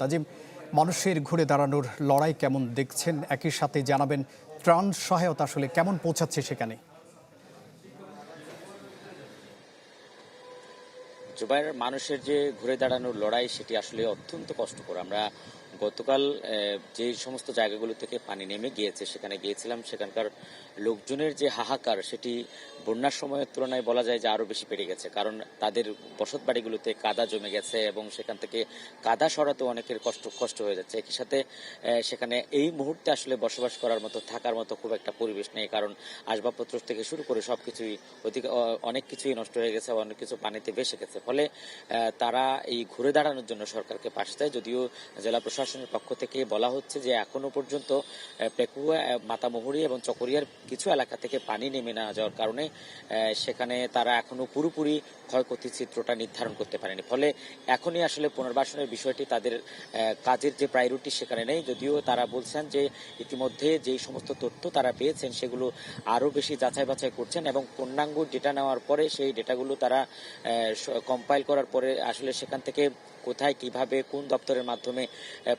আজিম, মানুষের ঘুরে দাঁড়ানোর লড়াই কেমন দেখছেন, একই সাথে জানাবেন ত্রাণ সহায়তা আসলে কেমন পৌঁছাচ্ছে সেখানে? জুবাইর, মানুষের যে ঘুরে দাঁড়ানোর লড়াই সেটি আসলে অত্যন্ত কষ্টকর। আমরা গতকাল যে সমস্ত জায়গাগুলো থেকে পানি নেমে গিয়েছে সেখানে গিয়েছিলাম, সেখানকার লোকজনের যে হাহাকার সেটি বন্যার সময়ের তুলনায় বলা যায় যে আরো বেশি বেড়ে গেছে। কারণ তাদের বসত বাড়িগুলোতে কাদা জমে গেছে এবং সেখান থেকে কাদা সরাতে অনেকের কষ্ট হয়ে যাচ্ছে। একই সাথে সেখানে এই মুহূর্তে আসলে বসবাস করার মতো, থাকার মতো খুব একটা পরিবেশ নেই, কারণ আসবাবপত্র থেকে শুরু করে সবকিছুই অনেক কিছুই নষ্ট হয়ে গেছে, অনেক কিছু পানিতে ভেসে গেছে। ফলে তারা এই ঘুরে দাঁড়ানোর জন্য সরকারকে পাশে দেয়। যদিও জেলা প্রশাসনের পক্ষ থেকে বলা হচ্ছে যে এখনো পর্যন্ত পেকুয়া, মাতামুহুরী এবং চকরিয়ার কিছু এলাকা থেকে পানি নেমে না যাওয়ার কারণে সেখানে তারা এখনো পুরোপুরি ক্ষয়ক্ষতির চিত্রটা নির্ধারণ করতে পারেনি। ফলে এখনই আসলে পুনর্বাসনের বিষয়টি তাদের কাজের যে প্রায়োরিটি সেখানে নেই। যদিও তারা বলছেন যে ইতিমধ্যে যেই সমস্ত তথ্য তারা পেয়েছেন সেগুলো আরো বেশি যাচাই বাছাই করছেন এবং পূর্ণাঙ্গ ডেটা নেওয়ার পরে সেই ডেটাগুলো তারা কম্পাইল করার পরে আসলে সেখান থেকে কোথায়, কিভাবে, কোন দপ্তরের মাধ্যমে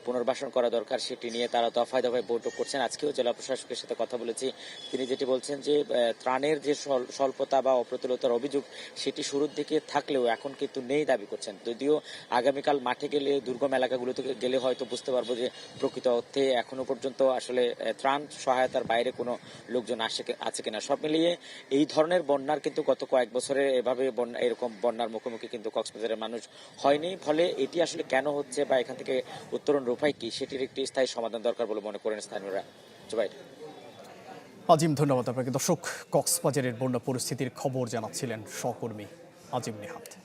পুনর্বাসন করা দরকার সেটি নিয়ে তারা দফায় দফায় বৈঠক করছেন। আজকেও জেলা প্রশাসকের সাথে কথা বলেছি, তিনি যেটি বলছেন যে ত্রাণের যে স্বল্পতা বা অপ্রতুলতার অভিযোগ সেটি শুরুর দিকে থাকলেও এখন কিন্তু নেই দাবি করছেন। যদিও আগামীকাল মাঠে গেলে, দুর্গম এলাকাগুলোতে গেলে হয়তো বুঝতে পারবো যে প্রকৃত অর্থে এখনো পর্যন্ত আসলে ত্রাণ সহায়তার বাইরে কোনো লোকজন আছে কিনা। সব মিলিয়ে এই ধরনের বন্যার কিন্তু গত কয়েক বছরে এভাবে এরকম বন্যার মুখোমুখি কিন্তু কক্সবাজারের মানুষ হয়নি। ফলে এটি আসলে কেন হচ্ছে বা এখান থেকে উত্তরণ উপায় কি সেটির একটি স্থায়ী সমাধান দরকার বলে মনে করেন স্থানীয়রা। জুবাইর। আজিম, ধন্যবাদ আপনাকে। দর্শক, কক্সবাজারের বন্যা পরিস্থিতির খবর জানাচ্ছিলেন সহকর্মী আজিম নেহাত।